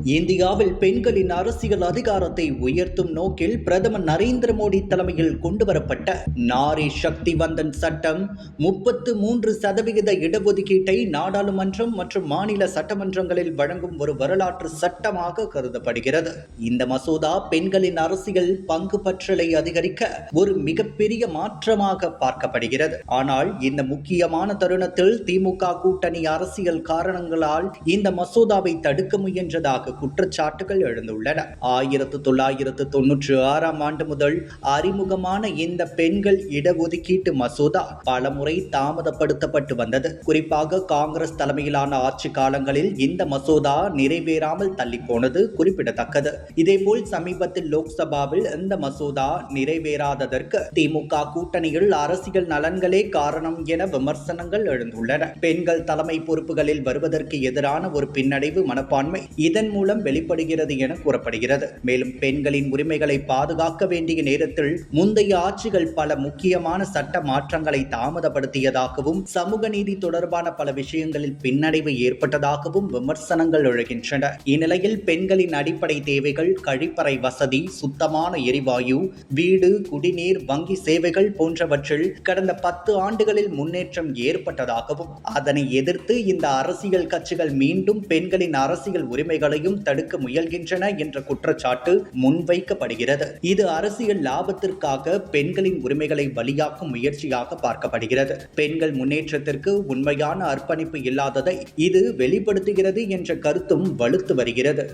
இந்தியாவில் பெண்களின் அரசியல் அதிகாரத்தை உயர்த்தும் நோக்கில் பிரதமர் நரேந்திர மோடி தலைமையில் கொண்டுவரப்பட்ட நாரி சக்தி வந்தன் சட்டம் 33% இடஒதுக்கீட்டை நாடாளுமன்றம் மற்றும் மாநில சட்டமன்றங்களில் வழங்கும் ஒரு வரலாற்று சட்டமாக கருதப்படுகிறது. இந்த மசோதா பெண்களின் அரசியல் பங்கு பற்றலை அதிகரிக்க ஒரு மிகப்பெரிய மாற்றமாக பார்க்கப்படுகிறது. ஆனால் இந்த முக்கியமான தருணத்தில் திமுக கூட்டணி அரசியல் காரணங்களால் இந்த மசோதாவை தடுக்க முயன்றதாக குற்றச்சாட்டுகள் எழுந்துள்ளன. 1996 ஆண்டு முதல் அறிமுகமான இந்த பெண்கள் இடஒதுக்கீட்டு மசோதா பலமுறை தாமதப்படுத்தப்பட்டு வந்தது. குறிப்பாக காங்கிரஸ் தலைமையிலான ஆட்சி காலங்களில் இந்த மசோதா நிறைவேறாமல் தள்ளி போனது குறிப்பிடத்தக்கது. இதேபோல் சமீபத்தில் லோக்சபாவில் இந்த மசோதா நிறைவேறாததற்கு திமுக கூட்டணியில் அரசியல் நலன்களே காரணம் என விமர்சனங்கள் எழுந்துள்ளன. பெண்கள் தலைமை பொறுப்புகளில் வருவதற்கு எதிரான ஒரு பின்னடைவு மனப்பான்மை இதன் மூலம் வெளிப்படுகிறது என கூறப்படுகிறது. மேலும் பெண்களின் உரிமைகளை பாதுகாக்க வேண்டிய நேரத்தில் முந்தைய ஆட்சிகள் பல முக்கியமான சட்ட மாற்றங்களை தாமதப்படுத்தியதாகவும் சமூக நீதி தொடர்பான பல விஷயங்களில் பின்னடைவு ஏற்பட்டதாகவும் விமர்சனங்கள் எழுகின்றன. இந்நிலையில் பெண்களின் அடிப்படை தேவைகள், கழிப்பறை வசதி, சுத்தமான எரிவாயு, வீடு, குடிநீர், வங்கி சேவைகள் போன்றவற்றில் கடந்த 10 ஆண்டுகளில் முன்னேற்றம் ஏற்பட்டதாகவும் அதனை எதிர்த்து இந்த அரசியல் கட்சிகள் மீண்டும் பெண்களின் அரசியல் உரிமைகளையும் தடுக்க முயல்கின்றன என்ற குற்றச்சாட்டு முன்வைக்கப்படுகிறது. இது அரசியல் லாபத்திற்காக பெண்களின் உரிமைகளை பலியாக்கும் முயற்சியாக பார்க்கப்படுகிறது. பெண்கள் முன்னேற்றத்திற்கு உண்மையான அர்ப்பணிப்பு இல்லாததை இது வெளிப்படுத்துகிறது என்ற கருத்தும் வலுத்து வருகிறது.